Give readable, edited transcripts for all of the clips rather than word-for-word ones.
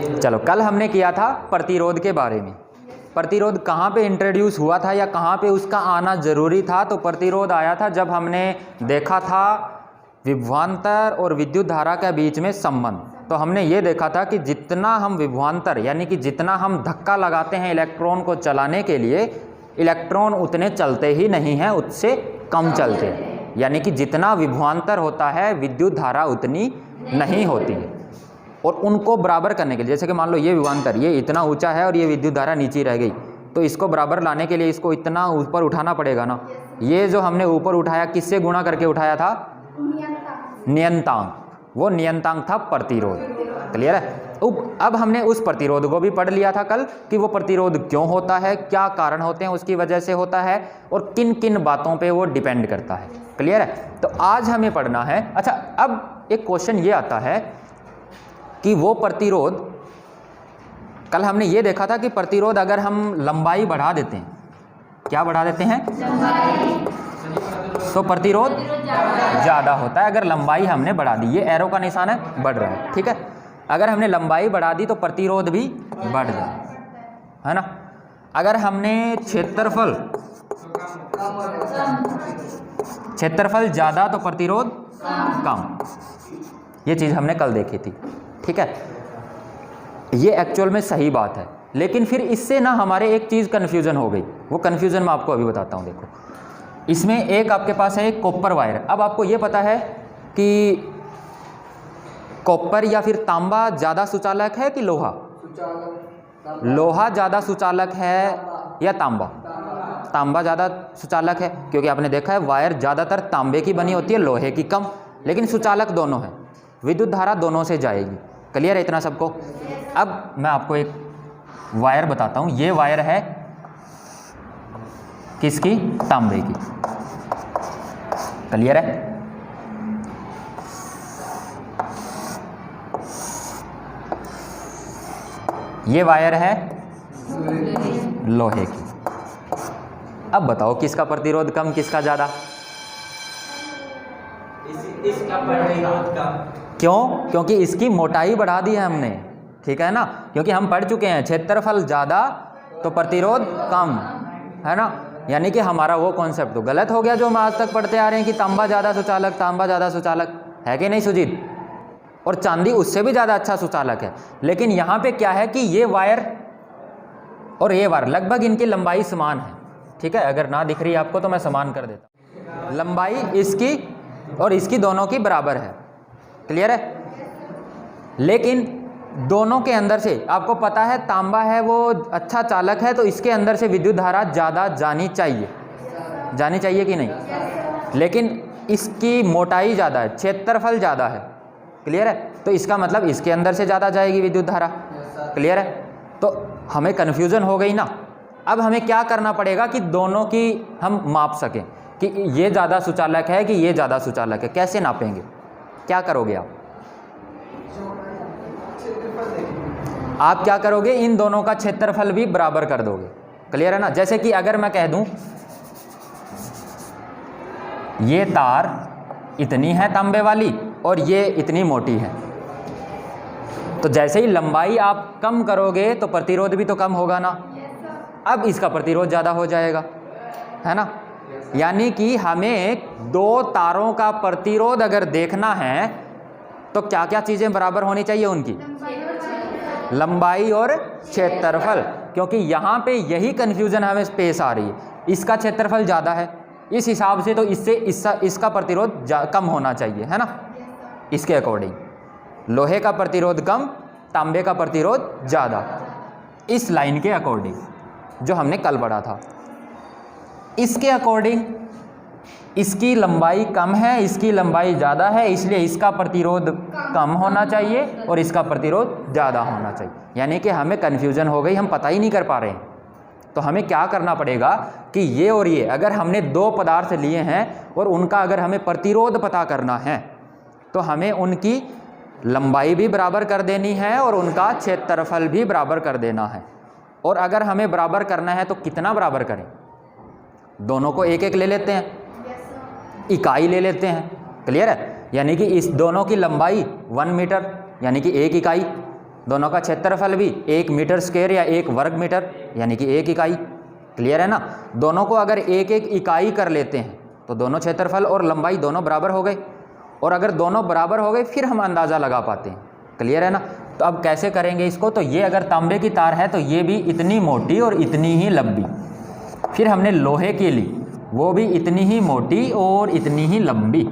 चलो, कल हमने किया था प्रतिरोध के बारे में। प्रतिरोध कहाँ पे इंट्रोड्यूस हुआ था या कहाँ पे उसका आना ज़रूरी था? तो प्रतिरोध आया था जब हमने देखा था विभवांतर और विद्युत धारा के बीच में संबंध। तो हमने ये देखा था कि जितना हम विभवांतर यानी कि जितना हम धक्का लगाते हैं इलेक्ट्रॉन को चलाने के लिए, इलेक्ट्रॉन उतने चलते ही नहीं हैं, उससे कम चलते हैं। यानी कि जितना विभवांतर होता है विद्युत धारा उतनी नहीं होती है। और उनको बराबर करने के लिए, जैसे कि मान लो ये विभवांतर ये इतना ऊंचा है और ये विद्युत धारा नीचे रह गई, तो इसको बराबर लाने के लिए इसको इतना ऊपर उठाना पड़ेगा ना। ये जो हमने ऊपर उठाया किससे गुणा करके उठाया था? नियंतांक। वो नियंतांक था प्रतिरोध। क्लियर है? अब हमने उस प्रतिरोध को भी पढ़ लिया था कल कि वो प्रतिरोध क्यों होता है, क्या कारण होते हैं उसकी वजह से होता है और किन किन बातों पे वो डिपेंड करता है। क्लियर है? तो आज हमें पढ़ना है। अच्छा, अब एक क्वेश्चन ये आता है कि वो प्रतिरोध, कल हमने ये देखा था कि प्रतिरोध अगर हम लंबाई बढ़ा देते हैं, क्या बढ़ा देते हैं? तो प्रतिरोध ज़्यादा होता है। अगर लंबाई हमने बढ़ा दी, ये एरो का निशान है, बढ़ रहा है, ठीक है। अगर हमने लंबाई बढ़ा दी तो प्रतिरोध भी बढ़ जाए, है ना। अगर हमने क्षेत्रफल ज़्यादा तो प्रतिरोध कम, ये चीज़ हमने कल देखी थी, ठीक है। ये एक्चुअल में सही बात है, लेकिन फिर इससे ना हमारे एक चीज़ कन्फ्यूज़न हो गई। वो कन्फ्यूज़न मैं आपको अभी बताता हूँ। देखो, इसमें एक आपके पास है एक कॉपर वायर। अब आपको ये पता है कि कॉपर या फिर तांबा ज़्यादा सुचालक है कि लोहा? लोहा ज़्यादा सुचालक है या तांबा? तांबा ज़्यादा सुचालक है, क्योंकि आपने देखा है वायर ज़्यादातर तांबे की बनी होती है, लोहे की कम, लेकिन सुचालक दोनों है। विद्युत धारा दोनों से जाएगी। क्लियर है इतना सबको? अब मैं आपको एक वायर बताता हूँ। ये वायर है किसकी? तांबे की। क्लियर है? ये वायर है लोहे की। अब बताओ किसका प्रतिरोध कम, किसका ज़्यादा? इसका प्रतिरोध कम। क्यों? क्योंकि इसकी मोटाई बढ़ा दी है हमने, ठीक है ना। क्योंकि हम पढ़ चुके हैं क्षेत्रफल ज़्यादा तो प्रतिरोध कम, है ना। यानी कि हमारा वो कॉन्सेप्ट तो गलत हो गया जो हम आज तक पढ़ते आ रहे हैं कि तांबा ज़्यादा सुचालक, तांबा ज़्यादा सुचालक है कि नहीं सुजीत? और चांदी उससे भी ज़्यादा अच्छा सुचालक है। लेकिन यहाँ पे क्या है कि ये वायर और ये वायर लगभग इनकी लंबाई समान है, ठीक है। अगर ना दिख रही है आपको तो मैं समान कर देता हूँ। लंबाई इसकी और इसकी दोनों की बराबर है। क्लियर है? लेकिन दोनों के अंदर से आपको पता है तांबा है वो अच्छा चालक है, तो इसके अंदर से विद्युत धारा ज़्यादा जानी चाहिए, जानी चाहिए कि नहीं? लेकिन इसकी मोटाई ज़्यादा है, क्षेत्रफल ज़्यादा है। क्लियर है? तो इसका मतलब इसके अंदर से ज़्यादा जाएगी विद्युत धारा। क्लियर है? तो हमें कन्फ्यूज़न हो गई ना। अब हमें क्या करना पड़ेगा कि दोनों की हम माप सकें कि ये ज़्यादा सुचालक है कि ये ज़्यादा सुचालक है। कैसे नापेंगे? क्या करोगे आप क्या करोगे? इन दोनों का क्षेत्रफल भी बराबर कर दोगे। क्लियर है ना? जैसे कि अगर मैं कह दूं ये तार इतनी है तांबे वाली और ये इतनी मोटी है, तो जैसे ही लंबाई आप कम करोगे तो प्रतिरोध भी तो कम होगा ना। अब इसका प्रतिरोध ज़्यादा हो जाएगा, है ना। यानी कि हमें दो तारों का प्रतिरोध अगर देखना है तो क्या क्या चीज़ें बराबर होनी चाहिए उनकी? लंबाई और क्षेत्रफल। क्योंकि यहाँ पे यही कन्फ्यूज़न हमें पेश आ रही है। इसका क्षेत्रफल ज़्यादा है, इस हिसाब से तो इससे इसका प्रतिरोध कम होना चाहिए, है ना। इसके अकॉर्डिंग लोहे का प्रतिरोध कम, तांबे का प्रतिरोध ज़्यादा, इस लाइन के अकॉर्डिंग जो हमने कल पढ़ा था। इसके अकॉर्डिंग इसकी लंबाई कम है, इसकी लंबाई ज़्यादा है, इसलिए इसका प्रतिरोध कम होना चाहिए और इसका प्रतिरोध ज़्यादा होना चाहिए। यानी कि हमें कन्फ्यूज़न हो गई, हम पता ही नहीं कर पा रहे हैं। तो हमें क्या करना पड़ेगा कि ये और ये अगर हमने दो पदार्थ लिए हैं और उनका अगर हमें प्रतिरोध पता करना है तो हमें उनकी लंबाई भी बराबर कर देनी है और उनका क्षेत्रफल भी बराबर कर देना है। और अगर हमें बराबर करना है तो कितना बराबर करें? दोनों को एक एक ले लेते हैं, इकाई ले लेते हैं। क्लियर है? यानी कि इस दोनों की लंबाई 1 मीटर यानी कि 1 इकाई, दोनों का क्षेत्रफल भी 1 मीटर स्क्वायर या 1 वर्ग मीटर यानी कि 1 इकाई। क्लियर है ना। दोनों को अगर 1 इकाई कर लेते हैं तो दोनों क्षेत्रफल और लंबाई दोनों बराबर हो गए, और अगर दोनों बराबर हो गए फिर हम अंदाज़ा लगा पाते हैं। क्लियर है ना। तो अब कैसे करेंगे इसको, तो ये अगर तांबे की तार है तो ये भी इतनी मोटी और इतनी ही लंबी, फिर हमने लोहे की ली, वो भी इतनी ही मोटी और इतनी ही लंबी।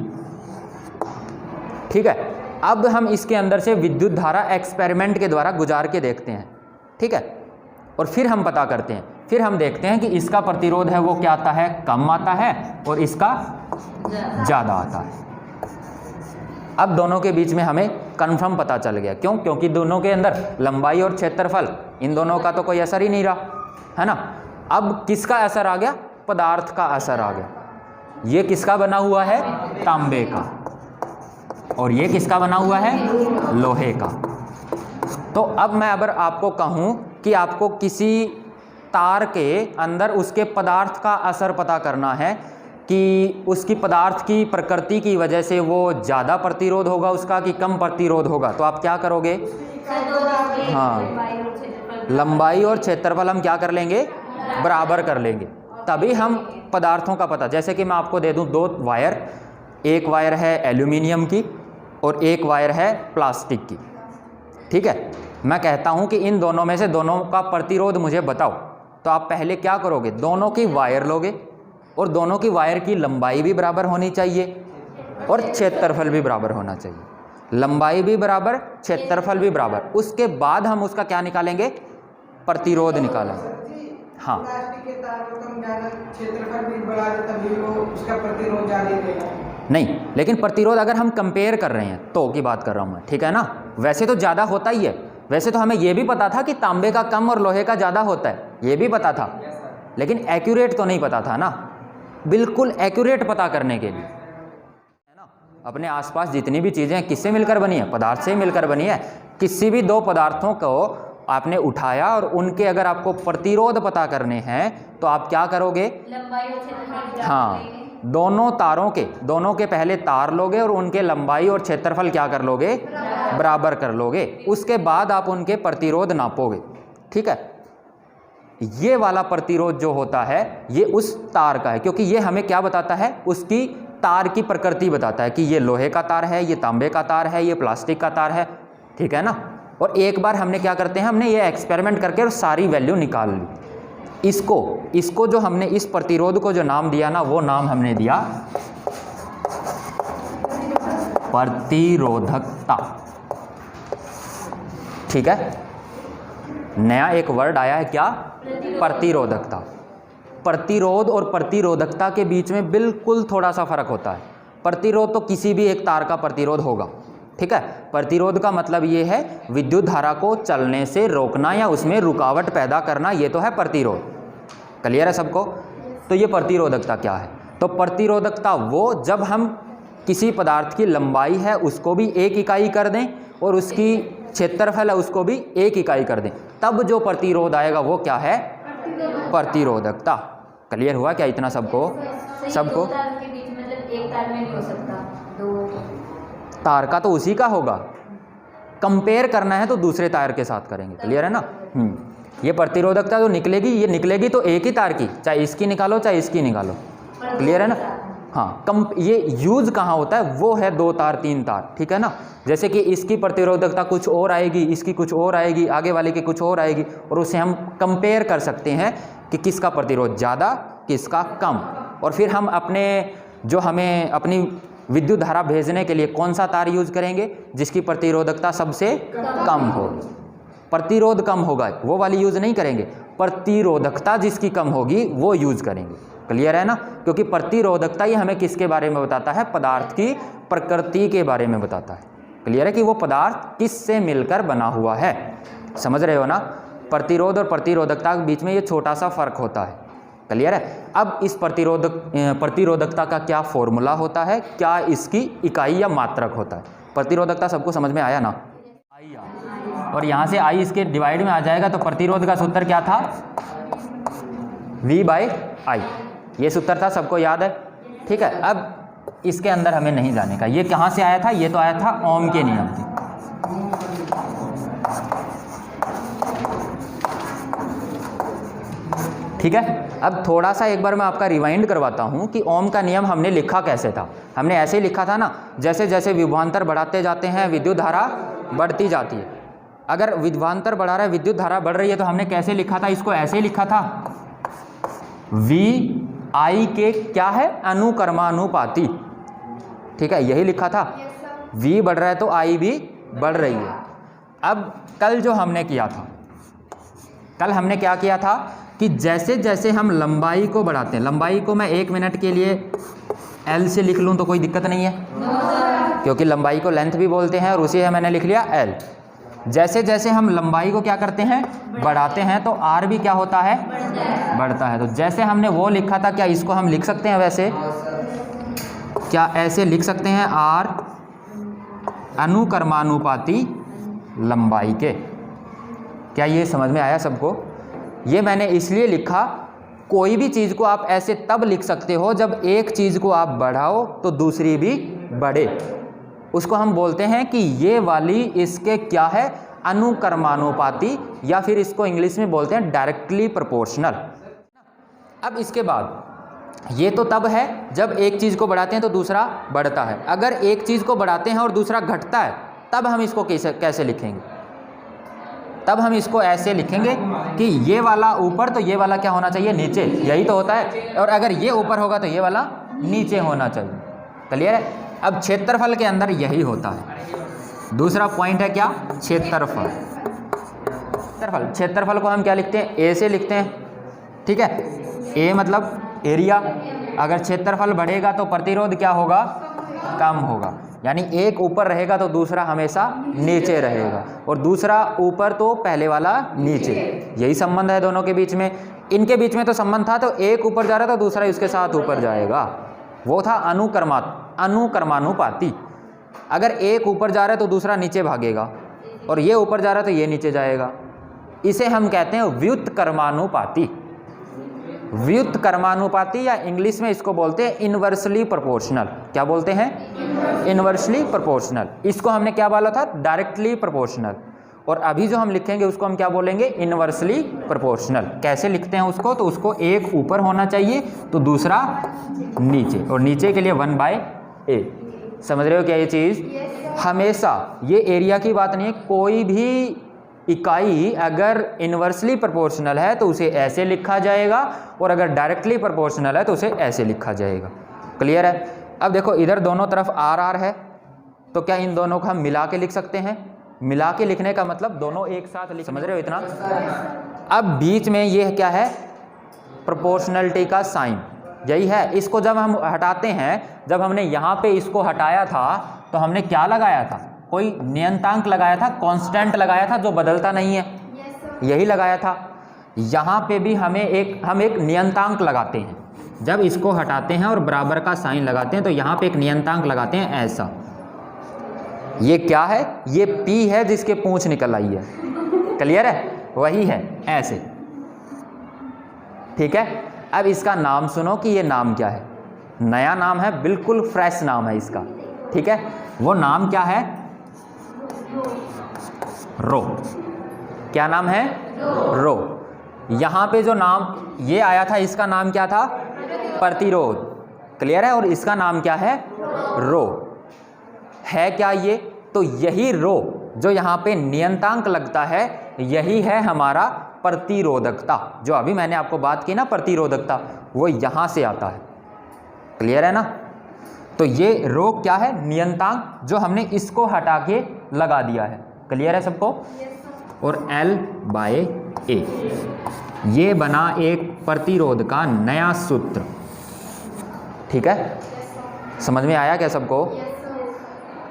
ठीक है। अब हम इसके अंदर से विद्युत धारा एक्सपेरिमेंट के द्वारा गुजार के देखते हैं। ठीक है। और फिर हम पता करते हैं, फिर हम देखते हैं कि इसका प्रतिरोध है वो क्या आता है, कम आता है, और इसका ज़्यादा आता है। अब दोनों के बीच में हमें कन्फर्म पता चल गया। क्यों? क्योंकि दोनों के अंदर लंबाई और क्षेत्रफल, इन दोनों का तो कोई असर ही नहीं रहा, है ना। अब किसका असर आ गया, पदार्थ का असर आ गया। ये किसका बना हुआ है, तांबे का, और ये किसका बना हुआ है, लोहे का। तो अब मैं अगर आपको कहूँ कि आपको किसी तार के अंदर उसके पदार्थ का असर पता करना है कि उसकी पदार्थ की प्रकृति की वजह से वो ज़्यादा प्रतिरोध होगा उसका कि कम प्रतिरोध होगा, तो आप क्या करोगे, हाँ, लंबाई और क्षेत्रफल हम क्या कर लेंगे, बराबर कर लेंगे, तभी हम पदार्थों का पता। जैसे कि मैं आपको दे दूं 2 वायर, एक वायर है एल्यूमिनियम की और एक वायर है प्लास्टिक की। ठीक है। मैं कहता हूं कि इन दोनों में से दोनों का प्रतिरोध मुझे बताओ, तो आप पहले क्या करोगे, दोनों की वायर लोगे और दोनों की वायर की लंबाई भी बराबर होनी चाहिए और क्षेत्रफल भी बराबर होना चाहिए। लंबाई भी बराबर, क्षेत्रफल भी बराबर। उसके बाद हम उसका क्या निकालेंगे, प्रतिरोध निकालेंगे। हाँ, प्लास्टिक के तार को कम ज़्यादा क्षेत्रफल भी बढ़ा दे तभी वो उसका प्रतिरोध ज़्यादा देगा। नहीं, लेकिन प्रतिरोध अगर हम कंपेयर कर रहे हैं तो की बात कर रहा हूँ मैं। ठीक है ना। वैसे तो ज़्यादा होता ही है, वैसे तो हमें ये भी पता था कि तांबे का कम और लोहे का ज़्यादा होता है, ये भी पता था, लेकिन एक्यूरेट तो नहीं पता था ना, बिल्कुल एक्यूरेट पता करने के लिए, है ना। अपने आसपास जितनी भी चीज़ें किससे मिलकर बनी है, पदार्थ से ही मिलकर बनी है। किसी भी 2 पदार्थों को आपने उठाया और उनके अगर आपको प्रतिरोध पता करने हैं तो आप क्या करोगे, हाँ, दोनों तारों के, दोनों के पहले तार लोगे और उनके लंबाई और क्षेत्रफल क्या कर लोगे, बराबर कर लोगे। उसके बाद आप उनके प्रतिरोध नापोगे। ठीक है। ये वाला प्रतिरोध जो होता है ये उस तार का है, क्योंकि ये हमें क्या बताता है, उसकी तार की प्रकृति बताता है कि ये लोहे का तार है, ये तांबे का तार है, ये प्लास्टिक का तार है। ठीक है ना। और एक बार हमने क्या करते हैं, हमने ये एक्सपेरिमेंट करके और सारी वैल्यू निकाल ली। इसको जो हमने इस प्रतिरोध को जो नाम दिया ना, वो नाम हमने दिया प्रतिरोधकता। ठीक है। नया एक वर्ड आया है, क्या, प्रतिरोधकता। प्रतिरोध और प्रतिरोधकता के बीच में बिल्कुल थोड़ा सा फर्क होता है। प्रतिरोध तो किसी भी एक तार का प्रतिरोध होगा। ठीक है। प्रतिरोध का मतलब ये है विद्युत धारा को चलने से रोकना या उसमें रुकावट पैदा करना, ये तो है प्रतिरोध। क्लियर है सबको। तो ये प्रतिरोधकता क्या है, तो प्रतिरोधकता वो जब हम किसी पदार्थ की लंबाई है उसको भी 1 इकाई कर दें और उसकी क्षेत्रफल है उसको भी 1 इकाई कर दें, तब जो प्रतिरोध आएगा वो क्या है, प्रतिरोधकता। क्लियर हुआ क्या इतना सबको? सबको तार का तो उसी का होगा, कंपेयर करना है तो दूसरे तार के साथ करेंगे। क्लियर है ना। ये प्रतिरोधकता जो निकलेगी, ये निकलेगी तो एक ही तार की, चाहे इसकी निकालो चाहे इसकी निकालो। क्लियर है ना। हाँ, ये यूज कहाँ होता है, वो है 2 तार 3 तार। ठीक है ना। जैसे कि इसकी प्रतिरोधकता कुछ और आएगी, इसकी कुछ और आएगी, आगे वाले की कुछ और आएगी, और उसे हम कंपेयर कर सकते हैं कि किसका प्रतिरोध ज़्यादा किसका कम। और फिर हम हमें अपनी विद्युत धारा भेजने के लिए कौन सा तार यूज करेंगे, जिसकी प्रतिरोधकता सबसे कम हो। प्रतिरोध कम होगा वो वाली यूज नहीं करेंगे, प्रतिरोधकता जिसकी कम होगी वो यूज करेंगे। क्लियर है ना। क्योंकि प्रतिरोधकता ये हमें किसके बारे में बताता है, पदार्थ की प्रकृति के बारे में बताता है। क्लियर है कि वो पदार्थ किससे मिलकर बना हुआ है। समझ रहे हो ना। प्रतिरोध और प्रतिरोधकता के बीच में ये छोटा सा फर्क होता है। क्लियर है। अब इस प्रतिरोधकता का क्या फॉर्मूला होता है, क्या इसकी इकाई या मात्रक होता है। प्रतिरोधकता सबको समझ में आया ना। आई, और यहाँ से आई इसके डिवाइड में आ जाएगा, तो प्रतिरोध का सूत्र क्या था, V/I। ये सूत्र था, सबको याद है। ठीक है। अब इसके अंदर हमें नहीं जाने का, ये कहाँ से आया था, ये तो आया था ओम के नियम से। ठीक है। अब थोड़ा सा एक बार मैं आपका रिवाइंड करवाता हूँ कि ओम का नियम हमने लिखा कैसे था। हमने ऐसे ही लिखा था ना, जैसे जैसे विभवांतर बढ़ाते जाते हैं विद्युत धारा बढ़ती जाती है। अगर विभवांतर बढ़ा रहा है, विद्युत धारा बढ़ रही है, तो हमने कैसे लिखा था? इसको ऐसे ही लिखा था, वी आई के क्या है? अनुक्रमानुपाती। ठीक है, यही लिखा था। वी बढ़ रहा है तो आई भी बढ़ रही है। अब कल जो हमने किया था, कल हमने क्या किया था कि जैसे जैसे हम लंबाई को बढ़ाते हैं, लंबाई को मैं 1 मिनट के लिए एल से लिख लूँ तो कोई दिक्कत नहीं है, क्योंकि लंबाई को लेंथ भी बोलते हैं और उसी है मैंने लिख लिया एल। जैसे जैसे हम लंबाई को क्या करते हैं? बढ़ाते हैं, तो आर भी क्या होता है? बढ़ता है। तो जैसे हमने वो लिखा था, क्या इसको हम लिख सकते हैं वैसे? क्या ऐसे लिख सकते हैं? आर अनुक्रमानुपाती लंबाई के। क्या ये समझ में आया सबको? ये मैंने इसलिए लिखा, कोई भी चीज़ को आप ऐसे तब लिख सकते हो जब एक चीज़ को आप बढ़ाओ तो दूसरी भी बढ़े। उसको हम बोलते हैं कि ये वाली इसके क्या है? अनुक्रमानुपाती, या फिर इसको इंग्लिश में बोलते हैं डायरेक्टली प्रोपोर्शनल। अब इसके बाद ये तो तब है जब एक चीज़ को बढ़ाते हैं तो दूसरा बढ़ता है। अगर एक चीज़ को बढ़ाते हैं और दूसरा घटता है, तब हम इसको कैसे लिखेंगे? तब हम इसको ऐसे लिखेंगे कि ये वाला ऊपर तो ये वाला क्या होना चाहिए? नीचे। यही तो होता है। और अगर ये ऊपर होगा तो ये वाला नीचे होना चाहिए। क्लियर है? अब क्षेत्रफल के अंदर यही होता है। दूसरा पॉइंट है क्या? क्षेत्रफल। क्षेत्रफल को हम क्या लिखते हैं? ए से लिखते हैं। ठीक है, ए मतलब एरिया। अगर क्षेत्रफल बढ़ेगा तो प्रतिरोध क्या होगा? कम होगा। यानी एक ऊपर रहेगा तो दूसरा हमेशा नीचे रहेगा, और दूसरा ऊपर तो पहले वाला नीचे। यही संबंध है दोनों के बीच में। इनके बीच में तो संबंध था, तो एक ऊपर जा रहा था, दूसरा उसके साथ ऊपर जाएगा। वो था अनुक्रमानुपाती। अगर एक ऊपर जा रहा है तो दूसरा नीचे भागेगा, और ये ऊपर जा रहा है तो ये नीचे जाएगा। इसे हम कहते हैं व्युत्क्रमानुपाती। व्युत्क्रमानुपाती, या इंग्लिश में इसको बोलते हैं इनवर्सली प्रोपोर्शनल। क्या बोलते हैं? Inversely proportional. इसको हमने क्या बोला था? Directly proportional. और अभी जो हम लिखेंगे उसको हम क्या बोलेंगे? Inversely proportional. कैसे लिखते हैं उसको? तो उसको एक ऊपर होना चाहिए तो दूसरा नीचे, और नीचे के लिए 1/a। समझ रहे हो क्या ये चीज़? हमेशा ये एरिया की बात नहीं है, कोई भी इकाई अगर इन्वर्सली प्रोपोर्शनल है तो उसे ऐसे लिखा जाएगा, और अगर डायरेक्टली प्रोपोर्शनल है तो उसे ऐसे लिखा जाएगा। क्लियर है? अब देखो, इधर दोनों तरफ आर आर है, तो क्या इन दोनों को हम मिला के लिख सकते हैं? मिला के लिखने का मतलब दोनों एक साथ लिख, समझ रहे हो इतना? अब बीच में ये क्या है? प्रोपोर्शनलिटी का साइन, यही है। इसको जब हम हटाते हैं, जब हमने यहाँ पे इसको हटाया था तो हमने क्या लगाया था? कोई नियतांक लगाया था, कांस्टेंट लगाया था जो बदलता नहीं है, यही लगाया था। यहाँ पे भी हम एक नियतांक लगाते हैं। जब इसको हटाते हैं और बराबर का साइन लगाते हैं तो यहाँ पे एक नियतांक लगाते हैं ऐसा। ये क्या है? ये P है जिसके पूंछ निकल आई है। क्लियर है? वही है ऐसे। ठीक है, अब इसका नाम सुनो कि ये नाम क्या है। नया नाम है, बिल्कुल फ्रेश नाम है इसका। ठीक है, वो नाम क्या है? रो। क्या नाम है? रो। यहाँ पे जो नाम ये आया था, इसका नाम क्या था? प्रतिरोध। क्लियर है? और इसका नाम क्या है? रो। है क्या ये? तो यही रो जो यहाँ पे नियतांक लगता है, यही है हमारा प्रतिरोधकता। जो अभी मैंने आपको बात की ना, प्रतिरोधकता, वो यहाँ से आता है। क्लियर है ना? तो ये रो क्या है? नियतांक, जो हमने इसको हटा के लगा दिया है। क्लियर है सबको? और L/A, ये बना एक प्रतिरोध का नया सूत्र। ठीक है, समझ में आया क्या सबको?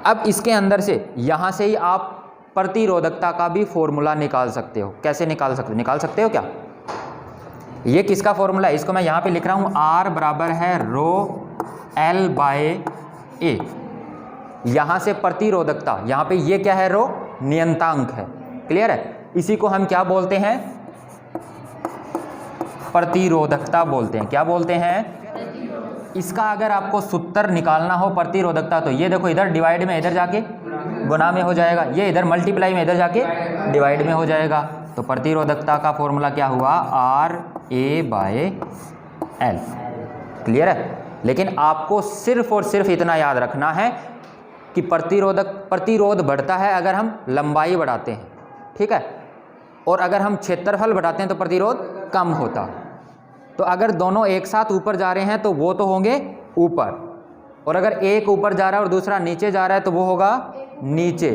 अब इसके अंदर से, यहाँ से ही आप प्रतिरोधकता का भी फॉर्मूला निकाल सकते हो। कैसे निकाल सकते हो क्या? ये किसका फॉर्मूला है? इसको मैं यहाँ पे लिख रहा हूँ, R बराबर है रो L/A। यहाँ से प्रतिरोधकता, यहाँ पे ये क्या है? रो, नियतांक है। क्लियर है? इसी को हम क्या बोलते हैं? प्रतिरोधकता बोलते हैं। क्या बोलते हैं? इसका अगर आपको सूत्र निकालना हो प्रतिरोधकता, तो ये देखो, इधर डिवाइड में इधर जाके गुणा में हो जाएगा, ये इधर मल्टीप्लाई में इधर जाके डिवाइड में हो जाएगा। तो प्रतिरोधकता का फॉर्मूला क्या हुआ, R A by L. Clear है। लेकिन आपको सिर्फ और सिर्फ इतना याद रखना है कि प्रतिरोध बढ़ता है अगर हम लंबाई बढ़ाते हैं, ठीक है, और अगर हम क्षेत्रफल बढ़ाते हैं तो प्रतिरोध कम होता है। तो अगर दोनों एक साथ ऊपर जा रहे हैं तो वो तो होंगे ऊपर, और अगर एक ऊपर जा रहा है और दूसरा नीचे जा रहा है तो वो होगा नीचे।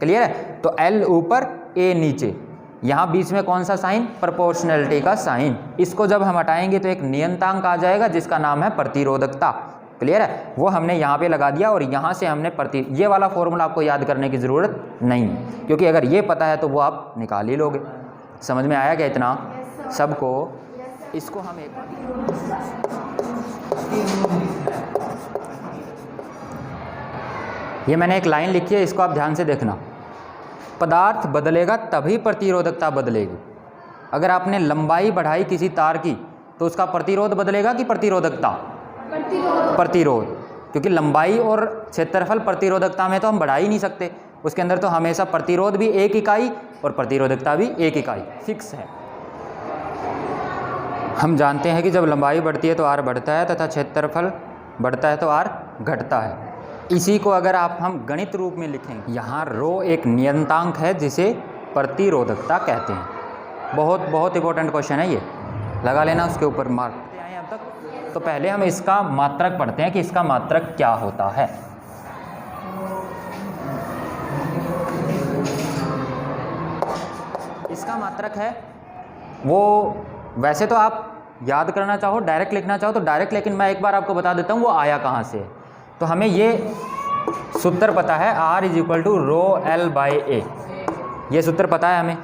क्लियर है। तो एल ऊपर ए नीचे, यहाँ बीच में कौन सा साइन, प्रोपोर्शनैलिटी का साइन। इसको जब हम हटाएंगे तो एक नियंतांक आ जाएगा जिसका नाम है प्रतिरोधकता। क्लियर है। वो हमने यहाँ पे लगा दिया और यहाँ से हमने ये वाला फॉर्मूला आपको याद करने की ज़रूरत नहीं है, क्योंकि अगर ये पता है तो वो आप निकाल ही लोगे। समझ में आया क्या इतना सबको? इसको हम एक ये मैंने एक लाइन लिखी है, इसको आप ध्यान से देखना। पदार्थ बदलेगा तभी प्रतिरोधकता बदलेगी। अगर आपने लंबाई बढ़ाई किसी तार की तो उसका प्रतिरोध बदलेगा कि प्रतिरोधकता? प्रतिरोध। क्योंकि लंबाई और क्षेत्रफल प्रतिरोधकता में तो हम बढ़ा ही नहीं सकते, उसके अंदर तो हमेशा प्रतिरोध भी एक इकाई और प्रतिरोधकता भी एक इकाई फिक्स है। हम जानते हैं कि जब लंबाई बढ़ती है तो आर बढ़ता है तथा क्षेत्रफल बढ़ता है तो आर घटता है। इसी को अगर हम गणित रूप में लिखेंगे, यहाँ रो एक नियंतांक है जिसे प्रतिरोधकता कहते हैं। बहुत बहुत इंपॉर्टेंट क्वेश्चन है ये, लगा लेना उसके ऊपर मार्क। आए अब तक तो पहले हम इसका मात्रक पढ़ते हैं कि इसका मात्रक क्या होता है। इसका मात्रक है वो, वैसे तो आप याद करना चाहो डायरेक्ट लिखना चाहो तो डायरेक्ट, लेकिन मैं एक बार आपको बता देता हूँ वो आया कहाँ से। तो हमें ये सूत्र पता है, R = ρl बाय ए। ये सूत्र पता है हमें।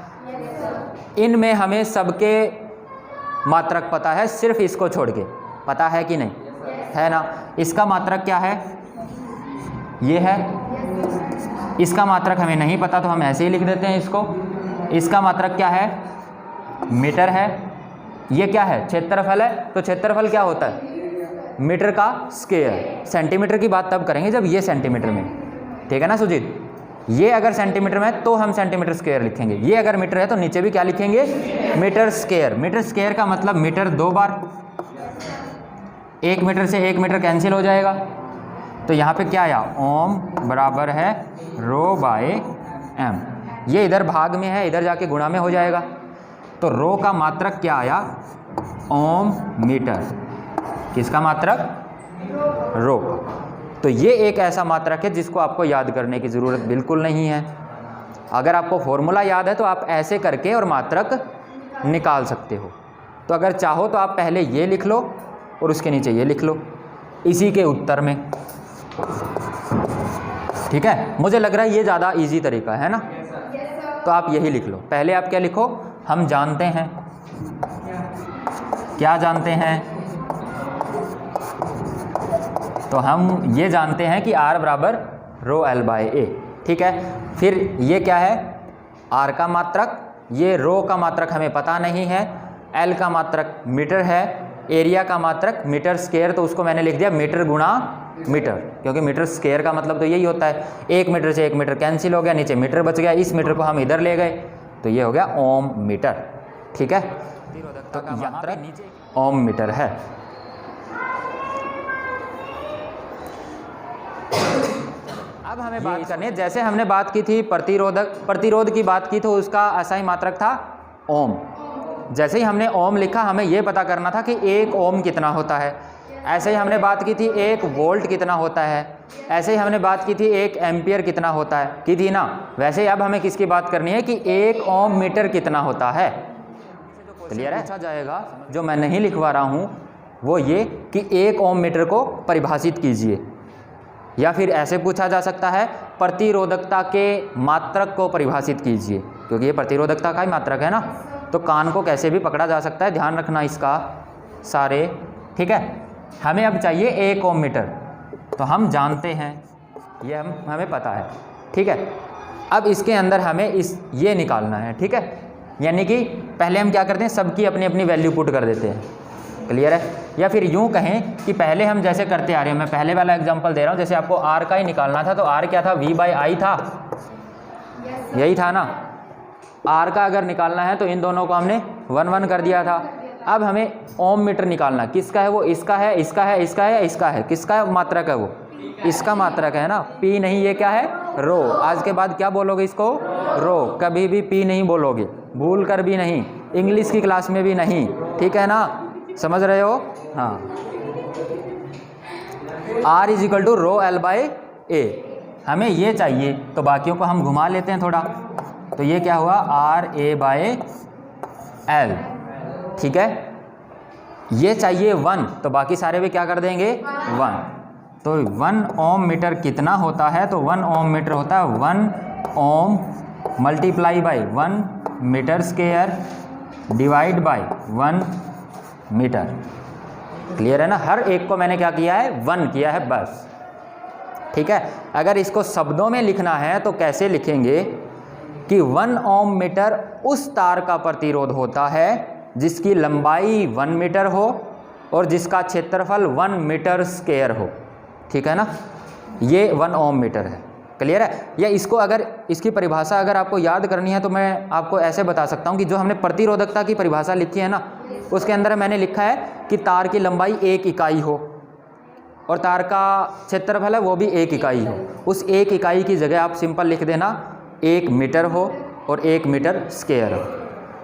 इनमें हमें सबके मात्रक पता है, सिर्फ इसको छोड़ के। पता है कि नहीं? है ना। इसका मात्रक क्या है? ये है। इसका मात्रक हमें नहीं पता तो हम ऐसे ही लिख देते हैं इसको। इसका मात्रक क्या है? मीटर है। ये क्या है? क्षेत्रफल है। तो क्षेत्रफल क्या होता है? मीटर का स्क्वायर। सेंटीमीटर की बात तब करेंगे जब ये सेंटीमीटर में, ठीक है ना सुजीत? ये अगर सेंटीमीटर में है तो हम सेंटीमीटर स्क्वायर लिखेंगे, ये अगर मीटर है तो नीचे भी क्या लिखेंगे? Metre square. मीटर स्क्वायर का मतलब मीटर 2 बार, 1 मीटर से 1 मीटर कैंसिल हो जाएगा। तो यहाँ पे क्या आया? ओम बराबर है रो बाय एम। ये इधर भाग में है, इधर जाके गुणा में हो जाएगा। तो रो का मात्रक क्या आया? ओम मीटर। किसका मात्रक? रो। तो ये एक ऐसा मात्रक है जिसको आपको याद करने की ज़रूरत बिल्कुल नहीं है। अगर आपको फॉर्मूला याद है तो आप ऐसे करके और मात्रक निकाल सकते हो। तो अगर चाहो तो आप पहले ये लिख लो और उसके नीचे ये लिख लो इसी के उत्तर में, ठीक है? मुझे लग रहा है ये ज़्यादा इजी तरीका है ना। तो आप यही लिख लो। पहले आप क्या लिखो? हम जानते हैं। क्या जानते हैं? तो हम ये जानते हैं कि R बराबर ρl बाय ए, ठीक है? फिर ये क्या है? R का मात्रक। ये रो का मात्रक हमें पता नहीं है। L का मात्रक मीटर है। एरिया का मात्रक मीटर स्क्वायर, तो उसको मैंने लिख दिया मीटर गुणा मीटर, क्योंकि मीटर स्क्वायर का मतलब तो यही होता है। 1 मीटर से 1 मीटर कैंसिल हो गया, नीचे मीटर बच गया। इस मीटर को हम इधर ले गए तो ये हो गया ओम मीटर, ठीक है? तो यहाँ पे नीचे ओम मीटर है। अब हमें बात करनी है, जैसे हमने बात की थी प्रतिरोध की बात की तो उसका असाई मात्रक था ओम। जैसे ही हमने ओम लिखा हमें यह पता करना था कि 1 ओम कितना होता है। ऐसे ही हमने बात की थी 1 वोल्ट कितना होता है। ऐसे ही हमने बात की थी 1 एम्पियर कितना होता है, की थी ना। वैसे ही अब हमें किसकी बात करनी है कि 1 ओम मीटर कितना होता है। क्लियर है? पूछा जाएगा जो मैं नहीं लिखवा रहा हूँ वो ये कि 1 ओम मीटर को परिभाषित कीजिए, या फिर ऐसे पूछा जा सकता है प्रतिरोधकता के मात्रक को परिभाषित कीजिए, क्योंकि ये प्रतिरोधकता का ही मात्रक है ना। तो कान को कैसे भी पकड़ा जा सकता है, ध्यान रखना इसका सारे, ठीक है? हमें अब चाहिए 1 ओम मीटर, तो हम जानते हैं, ये हमें पता है, ठीक है? अब इसके अंदर हमें ये निकालना है, ठीक है? यानी कि पहले हम क्या करते हैं, सबकी अपनी अपनी वैल्यू पुट कर देते हैं। क्लियर है? या फिर यूँ कहें कि पहले हम जैसे करते आ रहे हैं, मैं पहले वाला एग्जांपल दे रहा हूँ। जैसे आपको R का ही निकालना था तो R क्या था? V/I था, यही था ना। आर का अगर निकालना है तो इन दोनों को हमने 1 1 कर दिया था। अब हमें ओम मीटर निकालना, किसका है वो, इसका है, इसका है, इसका है, इसका है, किसका मात्रक है वो, इसका मात्रक है ना, पी नहीं, ये क्या है, रो। आज के बाद क्या बोलोगे इसको, रो, कभी भी पी नहीं बोलोगे, भूल कर भी नहीं, इंग्लिश की क्लास में भी नहीं, ठीक है ना, समझ रहे हो। हाँ, R is equal to rho L by A, हमें ये चाहिए तो बाकियों को हम घुमा लेते हैं थोड़ा, तो ये क्या हुआ, R A बाई एल, ठीक है। ये चाहिए 1 तो बाकी सारे भी क्या कर देंगे 1, तो 1 ओम मीटर कितना होता है, तो 1 ओम मीटर होता है 1 ohm multiply by 1 metre square divide by 1 metre. Clear है ना, हर एक को मैंने क्या किया है 1 किया है बस, ठीक है। अगर इसको शब्दों में लिखना है तो कैसे लिखेंगे कि 1 ओम मीटर उस तार का प्रतिरोध होता है जिसकी लंबाई 1 मीटर हो और जिसका क्षेत्रफल 1 मीटर स्क्वायर हो, ठीक है ना, ये 1 ओम मीटर है। क्लियर है। या इसको अगर इसकी परिभाषा अगर आपको याद करनी है तो मैं आपको ऐसे बता सकता हूँ कि जो हमने प्रतिरोधकता की परिभाषा लिखी है ना, उसके अंदर मैंने लिखा है कि तार की लंबाई 1 इकाई हो और तार का क्षेत्रफल है वो भी 1 इकाई हो। उस 1 इकाई की जगह आप सिंपल लिख देना 1 मीटर हो और 1 मीटर स्क्वायर हो,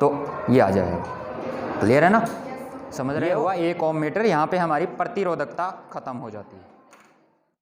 तो ये आ जाएगा। क्लियर है ना, समझ रहे हो। 1 ओम मीटर, यहाँ पे हमारी प्रतिरोधकता खत्म हो जाती है।